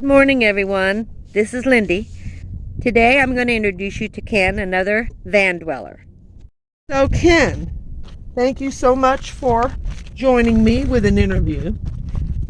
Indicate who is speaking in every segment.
Speaker 1: morning, everyone. This is Lindy. Today I'm going to introduce you to Ken, another van dweller.
Speaker 2: So Ken, thank you so much for joining me with an interview.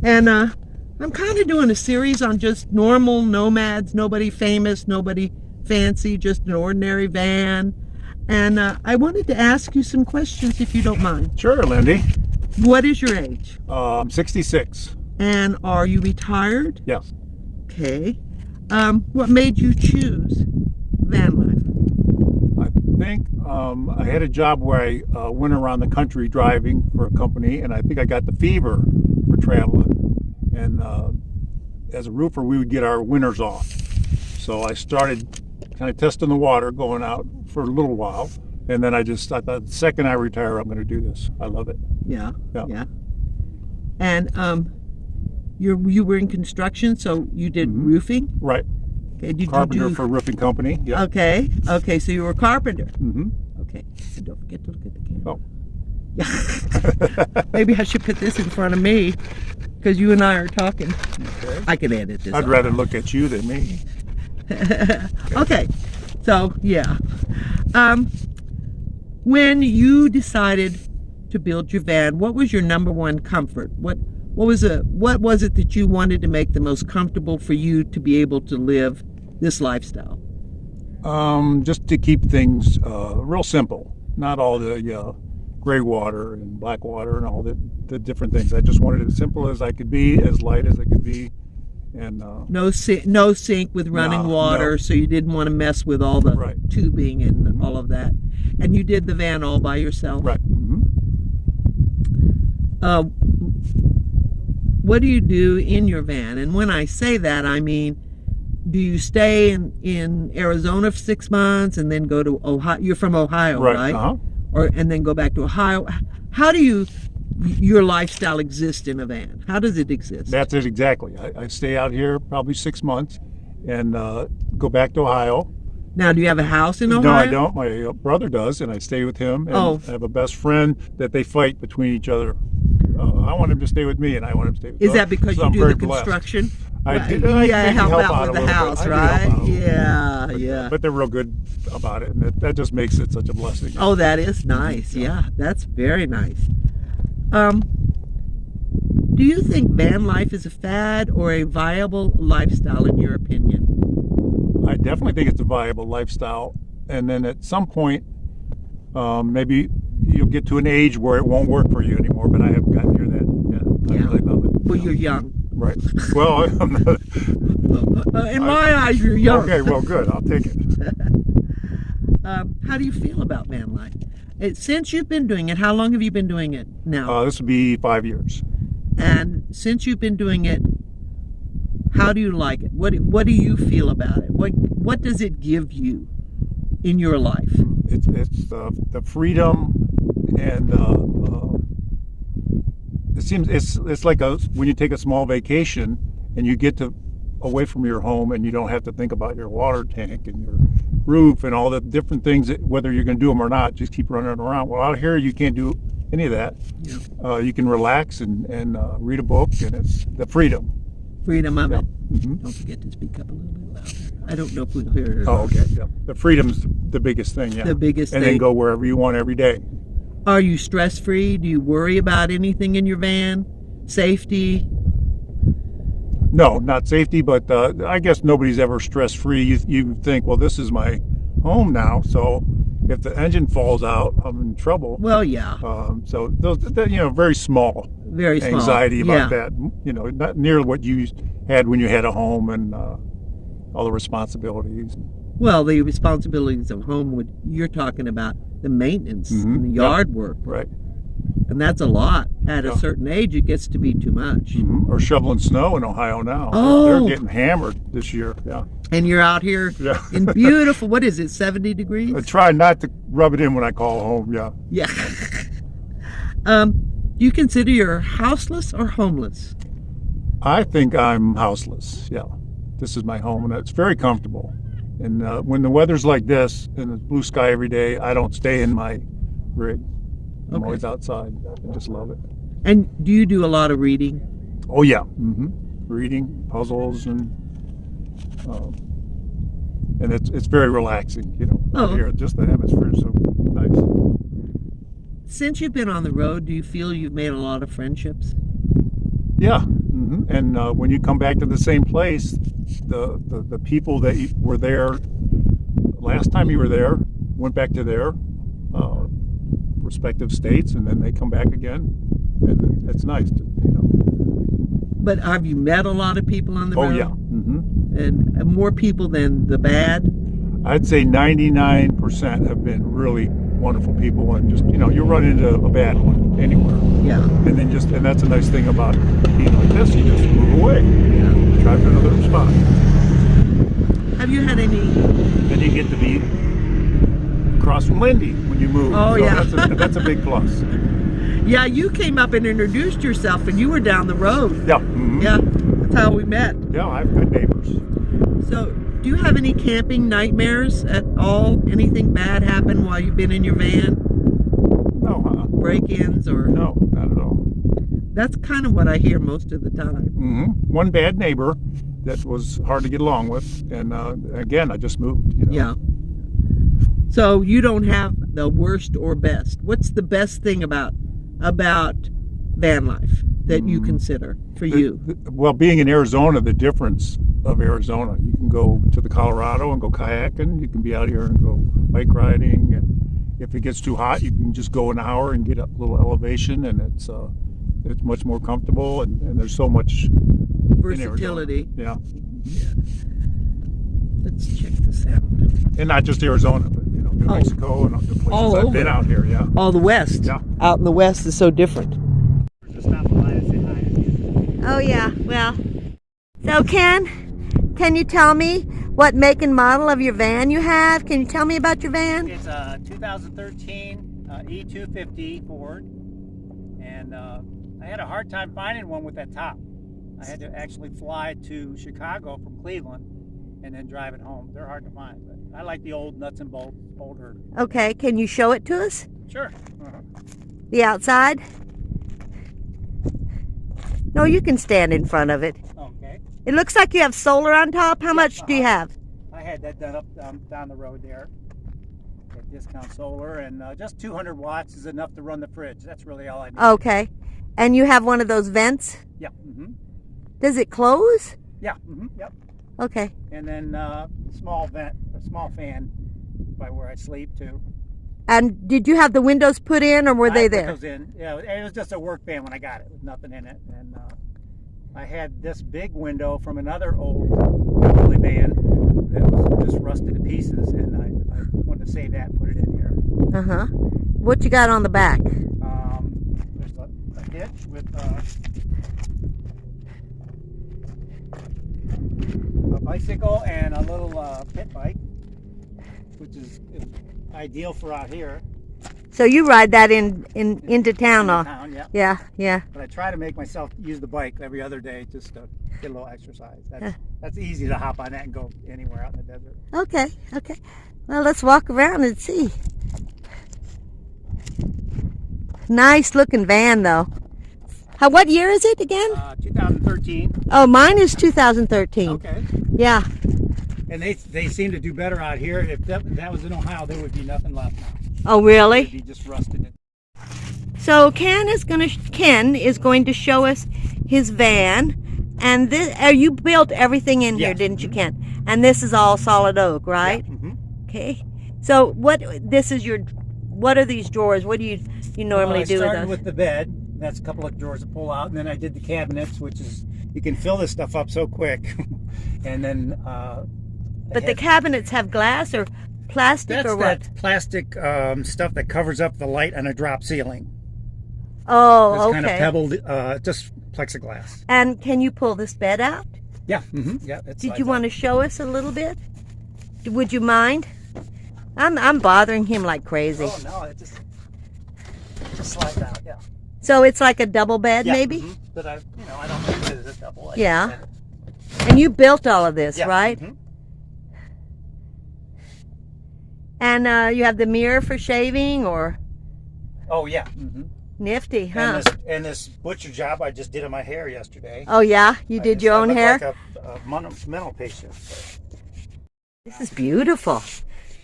Speaker 2: And I'm kind of doing a series on just normal nomads, nobody famous, nobody fancy, just an ordinary van. And I wanted to ask you some questions if you don't mind.
Speaker 3: Sure, Lindy.
Speaker 2: What is your age?
Speaker 3: I'm 66.
Speaker 2: And are you retired?
Speaker 3: Yes.
Speaker 2: Okay. What made you choose van life?
Speaker 3: I think I had a job where I went around the country driving for a company, and I think I got the fever for traveling. And as a roofer, we would get our winters off. So I started kind of testing the water, going out for a little while. And then I thought the second I retire, I'm going to do this. I love it.
Speaker 2: Yeah. And you were in construction, so you did roofing?
Speaker 3: Right.
Speaker 2: Okay. Did
Speaker 3: Carpenter
Speaker 2: you do...
Speaker 3: for a roofing company. Yeah.
Speaker 2: Okay, so you were a carpenter.
Speaker 3: Mm-hmm.
Speaker 2: Okay, so don't forget to look at the camera.
Speaker 3: Oh.
Speaker 2: Yeah. Maybe I should put this in front of me, because you and I are talking.
Speaker 3: Okay.
Speaker 2: I can edit this.
Speaker 3: I'd rather look at you than me.
Speaker 2: Okay, so yeah. When you decided to build your van, what was your number one comfort? What was it that you wanted to make the most comfortable for you to be able to live this lifestyle?
Speaker 3: Just to keep things real simple, not all the gray water and black water and all the different things. I just wanted it as simple as I could be, as light as it could be, and
Speaker 2: no sink with running water. No. So you didn't want to mess with all the tubing and all of that. And you did the van all by yourself?
Speaker 3: Right. Mm-hmm.
Speaker 2: What do you do in your van? And when I say that, I mean, do you stay in Arizona for 6 months and then go to Ohio? You're from Ohio, right?
Speaker 3: Uh-huh.
Speaker 2: And then go back to Ohio. How do your lifestyle exist in a van? How does it exist?
Speaker 3: That's it exactly. I stay out here probably 6 months and go back to Ohio.
Speaker 2: Now, do you have a house in Ohio?
Speaker 3: No, I don't. My brother does, and I stay with him. And I have a best friend that they fight between each other. I want him to stay with me, and I want him to stay with me.
Speaker 2: Is that because you do the construction?
Speaker 3: I
Speaker 2: help out with the house, right? Yeah.
Speaker 3: But they're real good about it, and that just makes it such a blessing.
Speaker 2: Oh, that is nice. Yeah, that's very nice. Do you think van life is a fad or a viable lifestyle in your opinion?
Speaker 3: I definitely think it's a viable lifestyle, and then at some point, maybe you'll get to an age where it won't work for you anymore. But I haven't gotten near that yet. I really love it.
Speaker 2: Well, you're young.
Speaker 3: Right. Well, I'm not,
Speaker 2: in my eyes, you're young.
Speaker 3: Okay. Well, good. I'll take it.
Speaker 2: How do you feel about van life? Since you've been doing it, how long have you been doing it now?
Speaker 3: This will be 5 years.
Speaker 2: And since you've been doing it, how do you like it? What do you feel about it? What does it give you in your life?
Speaker 3: It's the freedom, and it seems it's like when you take a small vacation and you get away from your home and you don't have to think about your water tank and your roof and all the different things whether you're going to do them or not. Just keep running around. Well, out here you can't do any of that. Yeah. You can relax and read a book, and it's the freedom.
Speaker 2: Freedom of it.
Speaker 3: Mm-hmm.
Speaker 2: Don't forget to speak up a little bit louder. I don't know if we'll hear it.
Speaker 3: Oh, okay. Yeah. The freedom's the biggest thing. Yeah.
Speaker 2: The biggest thing.
Speaker 3: And then go wherever you want every day.
Speaker 2: Are you stress-free? Do you worry about anything in your van? Safety?
Speaker 3: No, not safety, but I guess nobody's ever stress-free. You think, well, this is my home now, so if the engine falls out, I'm in trouble.
Speaker 2: Well, yeah.
Speaker 3: So those, very small.
Speaker 2: Very small
Speaker 3: anxiety about that. Not near what you had when you had a home and all the responsibilities.
Speaker 2: Well, the responsibilities of home, you're talking about the maintenance and the yard work.
Speaker 3: Right.
Speaker 2: And that's a lot. At a certain age, it gets to be too much.
Speaker 3: Or shoveling snow in Ohio now.
Speaker 2: Oh.
Speaker 3: They're getting hammered this year. Yeah.
Speaker 2: And you're out here in beautiful, what is it, 70 degrees?
Speaker 3: I try not to rub it in when I call home, yeah.
Speaker 2: Yeah. Do you consider you're houseless or homeless?
Speaker 3: I think I'm houseless, yeah. This is my home, and it's very comfortable. And when the weather's like this, and it's blue sky every day, I don't stay in my rig. I'm always outside. I just love it.
Speaker 2: And do you do a lot of reading?
Speaker 3: Oh, yeah. Reading, puzzles, and And it's very relaxing, you know, out here. Just the atmosphere is so nice.
Speaker 2: Since you've been on the road, do you feel you've made a lot of friendships?
Speaker 3: Yeah, and when you come back to the same place, the people that were there last time you were there went back to their respective states, and then they come back again, and it's nice, you know.
Speaker 2: But have you met a lot of people on the road?
Speaker 3: Oh yeah,
Speaker 2: and more people than the bad?
Speaker 3: I'd say 99% have been really wonderful people, and just, you know, you run into a bad one anywhere.
Speaker 2: Yeah.
Speaker 3: And then and that's a nice thing about being like this, you just move away.
Speaker 2: Yeah.
Speaker 3: Try to another spot.
Speaker 2: Have you had any?
Speaker 3: Then you get to be across from Lindy when you move.
Speaker 2: Oh,
Speaker 3: so
Speaker 2: yeah.
Speaker 3: That's a big plus.
Speaker 2: Yeah, you came up and introduced yourself, and you were down the road.
Speaker 3: Yeah.
Speaker 2: Yeah, that's how we met.
Speaker 3: Yeah, I have good neighbors.
Speaker 2: So, do you have any camping nightmares at all? Anything bad happen while you've been in your van?
Speaker 3: No,
Speaker 2: Break-ins or?
Speaker 3: No, not at all.
Speaker 2: That's kind of what I hear most of the time.
Speaker 3: One bad neighbor that was hard to get along with, and again, I just moved. You know?
Speaker 2: Yeah. So you don't have the worst or best. What's the best thing about van life that you consider for you?
Speaker 3: Well, being in Arizona, the difference of Arizona, you can go to the Colorado and go kayaking. You can be out here and go bike riding, and if it gets too hot, you can just go an hour and get a little elevation, and it's much more comfortable, and there's so much
Speaker 2: Versatility.
Speaker 3: Yeah.
Speaker 2: Let's check this out.
Speaker 3: And not just Arizona, but you know, New Mexico and other places.
Speaker 2: All
Speaker 3: I've
Speaker 2: over.
Speaker 3: been out here, yeah.
Speaker 2: Oh, the West.
Speaker 3: Yeah.
Speaker 2: Out in the West is so different.
Speaker 1: Oh yeah, well. So Ken, can you tell me what make and model of your van you have? Can you tell me about your van?
Speaker 4: It's a 2013 E250 Ford, and I had a hard time finding one with that top. I had to actually fly to Chicago from Cleveland and then drive it home. They're hard to find, but I like the old nuts and bolts, older.
Speaker 1: Okay, can you show it to us?
Speaker 4: Sure.
Speaker 1: The outside? No, you can stand in front of it.
Speaker 4: Okay.
Speaker 1: It looks like you have solar on top. How much do you have?
Speaker 4: I had that done up down the road there. That discount solar, and just 200 watts is enough to run the fridge. That's really all I need.
Speaker 1: Okay. And you have one of those vents?
Speaker 4: Yeah.
Speaker 1: Does it close?
Speaker 4: Yeah. Yep.
Speaker 1: Okay.
Speaker 4: And then small vent, a small fan by where I sleep too.
Speaker 1: And did you have the windows put in, or were they
Speaker 4: I put
Speaker 1: there?
Speaker 4: those in. Yeah, it was just a work van when I got it with nothing in it. And I had this big window from another old L.A.V.A. van that was just rusted to pieces, and I wanted to save that and put it in here.
Speaker 1: What you got on the back?
Speaker 4: There's a hitch with a bicycle and a little pit bike, which is ideal for out here.
Speaker 1: So you ride that into town,
Speaker 4: Yeah.
Speaker 1: Yeah.
Speaker 4: But I try to make myself use the bike every other day just to get a little exercise. That's easy to hop on that and go anywhere out in the desert.
Speaker 1: Okay. Well, let's walk around and see. Nice looking van, though. What year is it again?
Speaker 4: 2013.
Speaker 1: Oh, mine is 2013.
Speaker 4: Okay.
Speaker 1: Yeah.
Speaker 4: And they seem to do better out here. If that was in Ohio, there would be nothing left now.
Speaker 1: Oh, really?
Speaker 4: It'd be just rusted.
Speaker 1: So Ken is going to show us his van, and you built everything in here, didn't you, Ken? And this is all solid oak, right?
Speaker 4: Yeah.
Speaker 1: Okay. So what are these drawers? What do you normally do with
Speaker 4: I started
Speaker 1: those?
Speaker 4: with the bed. That's a couple of drawers to pull out, and then I did the cabinets, which is you can fill this stuff up so quick, and then.
Speaker 1: But the cabinets have glass or plastic or what?
Speaker 4: That's that plastic stuff that covers up the light on a drop ceiling.
Speaker 1: Oh,
Speaker 4: It's
Speaker 1: okay.
Speaker 4: kind of pebbled, just plexiglass.
Speaker 1: And can you pull this bed out?
Speaker 4: Yeah. Yeah.
Speaker 1: Did you want to show us a little bit? Would you mind? I'm bothering him like crazy.
Speaker 4: Oh no, it just slides out. Yeah.
Speaker 1: So it's like a double bed, maybe?
Speaker 4: But I don't use it as a double.
Speaker 1: Yeah. And you built all of this, right? And you have the mirror for shaving, or?
Speaker 4: Oh yeah.
Speaker 1: Nifty, huh?
Speaker 4: And this butcher job I just did on my hair yesterday.
Speaker 1: Oh yeah, you did your own hair?
Speaker 4: Like a mental patient.
Speaker 1: This is beautiful.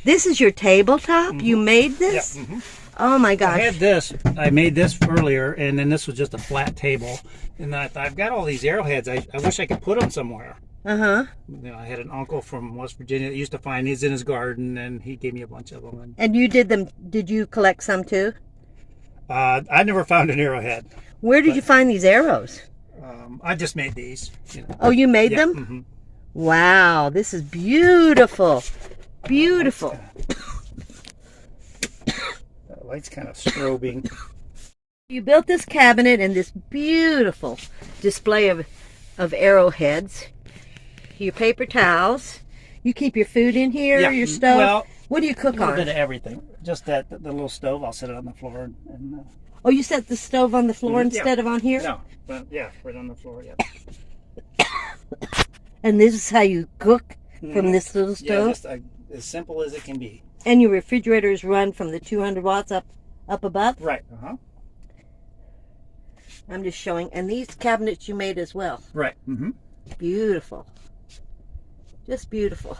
Speaker 1: This is your tabletop? You made this?
Speaker 4: Yeah.
Speaker 1: Oh my gosh.
Speaker 4: I had this. I made this earlier, and then this was just a flat table. And I thought, I've got all these arrowheads. I wish I could put them somewhere.
Speaker 1: Uh-huh.
Speaker 4: You know, I had an uncle from West Virginia that used to find these in his garden, and he gave me a bunch of them.
Speaker 1: And you did them, did you collect some too?
Speaker 4: I never found an arrowhead.
Speaker 1: Where did you find these arrows?
Speaker 4: I just made these. You know.
Speaker 1: Oh, you made them?
Speaker 4: Mm-hmm.
Speaker 1: Wow, this is beautiful. Beautiful.
Speaker 4: The light's kind of strobing.
Speaker 1: You built this cabinet and this beautiful display of arrowheads. Your paper towels. You keep your food in here, your stove?
Speaker 4: Well,
Speaker 1: what do you cook
Speaker 4: a little
Speaker 1: on?
Speaker 4: bit of everything. Just the little stove, I'll set it on the floor. And
Speaker 1: Oh, you set the stove on the floor instead of on here?
Speaker 4: No, but yeah, right on the floor, yeah.
Speaker 1: And this is how you cook from this little stove?
Speaker 4: Yeah, just as simple as it can be.
Speaker 1: And your refrigerators run from the 200 watts up above?
Speaker 4: Right, uh-huh.
Speaker 1: I'm just showing. And these cabinets you made as well.
Speaker 4: Right, mm-hmm.
Speaker 1: Beautiful. Just beautiful.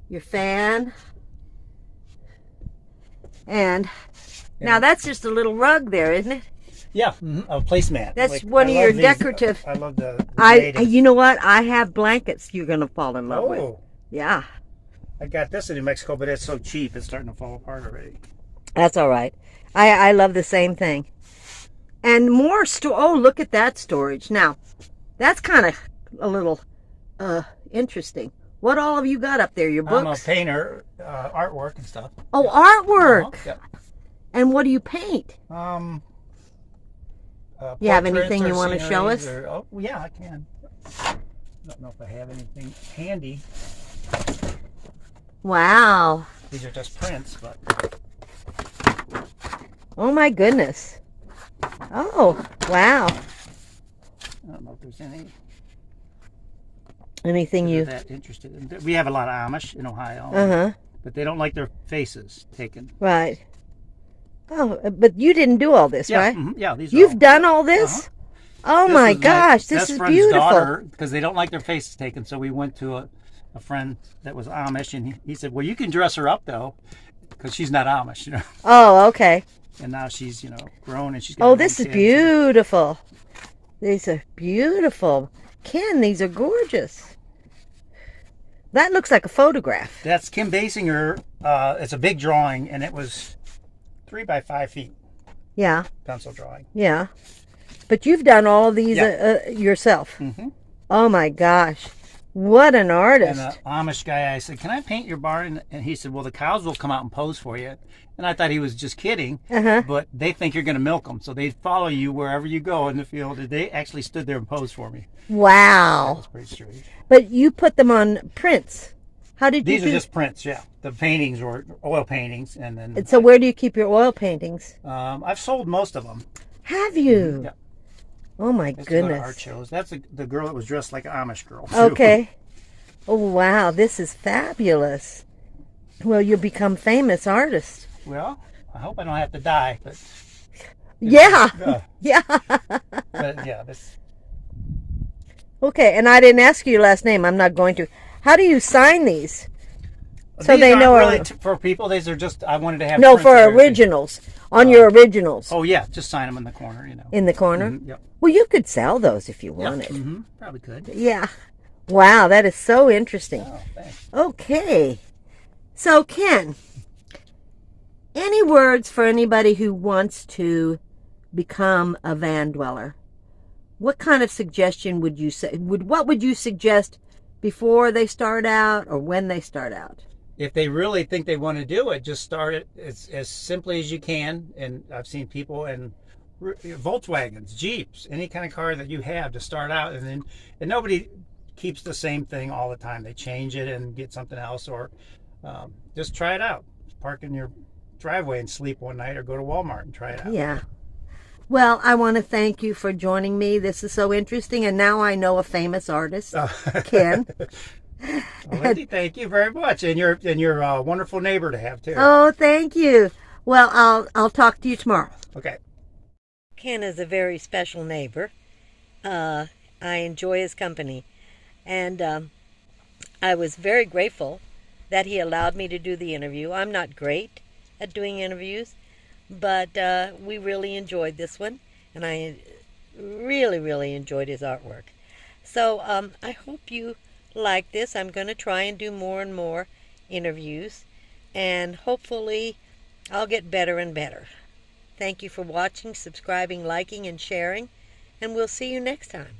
Speaker 1: Your fan. And now that's just a little rug there, isn't it?
Speaker 4: Yeah, a placemat.
Speaker 1: That's one of your decorative.
Speaker 4: I love the
Speaker 1: you know what? I have blankets you're going to fall in love with. Yeah.
Speaker 4: I got this in New Mexico, but it's so cheap, it's starting to fall apart already.
Speaker 1: That's all right. I love the same thing. And more oh, look at that storage. Now, that's kind of a little interesting. What all have you got up there? Your books?
Speaker 4: I'm a painter, artwork and stuff.
Speaker 1: Oh, artwork.
Speaker 4: Yeah.
Speaker 1: And what do you paint? You have anything you want to show us?
Speaker 4: Yeah, I can. I don't know if I have anything handy.
Speaker 1: Wow.
Speaker 4: These are just prints, but...
Speaker 1: Oh my goodness. Oh, wow.
Speaker 4: I don't know if there's
Speaker 1: anything you...
Speaker 4: that interested in. We have a lot of Amish in Ohio.
Speaker 1: Uh-huh.
Speaker 4: But they don't like their faces taken.
Speaker 1: Right. Oh, but you didn't do all this, right?
Speaker 4: Mm-hmm. Yeah, these
Speaker 1: You've done all this? Oh my gosh, this is beautiful.
Speaker 4: Daughter, because they don't like their faces taken, so we went to a friend that was Amish, and he said, well, you can dress her up, though, because she's not Amish, you know.
Speaker 1: Oh, okay.
Speaker 4: And now she's, you know, grown, and she's got her own
Speaker 1: this is
Speaker 4: kids.
Speaker 1: beautiful. These are beautiful. Ken, these are gorgeous. That looks like a photograph.
Speaker 4: That's Kim Basinger. It's a big drawing, and it was 3 by 5 feet.
Speaker 1: Yeah.
Speaker 4: Pencil drawing.
Speaker 1: Yeah. But you've done all of these yourself.
Speaker 4: Mm-hmm.
Speaker 1: Oh my gosh. What an artist.
Speaker 4: And the Amish guy, I said, can I paint your barn? And he said, well, the cows will come out and pose for you. And I thought he was just kidding. But they think you're going to milk them. So they follow you wherever you go in the field. And they actually stood there and posed for me.
Speaker 1: Wow.
Speaker 4: That was pretty strange.
Speaker 1: But you put them on prints. How did
Speaker 4: These are just prints, yeah. The paintings were oil paintings. And then.
Speaker 1: So where do you keep your oil paintings?
Speaker 4: I've sold most of them.
Speaker 1: Have you?
Speaker 4: Yeah.
Speaker 1: Oh my goodness.
Speaker 4: Art shows. That's the girl that was dressed like an Amish girl. Too.
Speaker 1: Okay. Oh wow, this is fabulous. Well, you'll become famous artist.
Speaker 4: Well, I hope I don't have to die, but
Speaker 1: yeah. Yeah.
Speaker 4: But yeah, this.
Speaker 1: Okay, and I didn't ask you your last name. I'm not going to. How do you sign these? So
Speaker 4: these
Speaker 1: they
Speaker 4: aren't
Speaker 1: know
Speaker 4: really for people. These are just I wanted to have.
Speaker 1: No,
Speaker 4: prints
Speaker 1: for
Speaker 4: of everything.
Speaker 1: originals. On your originals.
Speaker 4: Oh yeah, just sign them in the corner, you know.
Speaker 1: In the corner?
Speaker 4: Mm-hmm, yep.
Speaker 1: Well, you could sell those if you wanted.
Speaker 4: Yeah, mm-hmm, probably could.
Speaker 1: Yeah. Wow, that is so interesting.
Speaker 4: Oh, thanks.
Speaker 1: Okay. So, Ken, any words for anybody who wants to become a van dweller? What kind of suggestion would you say? What would you suggest before they start out or when they start out?
Speaker 4: If they really think they want to do it, just start it as simply as you can. And I've seen people in Volkswagens, Jeeps, any kind of car that you have to start out, and nobody keeps the same thing all the time. They change it and get something else, or just try it out. Park in your driveway and sleep one night, or go to Walmart and try it out.
Speaker 1: Yeah. Well, I want to thank you for joining me. This is so interesting, and now I know a famous artist, Ken.
Speaker 4: Well, Lindy, thank you very much, and you're a wonderful neighbor to have too.
Speaker 1: Oh, thank you. Well, I'll talk to you tomorrow.
Speaker 4: Okay.
Speaker 1: Ken is a very special neighbor. I enjoy his company. And I was very grateful that he allowed me to do the interview. I'm not great at doing interviews, but we really enjoyed this one, and I really, really enjoyed his artwork. So I hope you like this. I'm going to try and do more and more interviews, and hopefully I'll get better and better. Thank you for watching, subscribing, liking, and sharing, and we'll see you next time.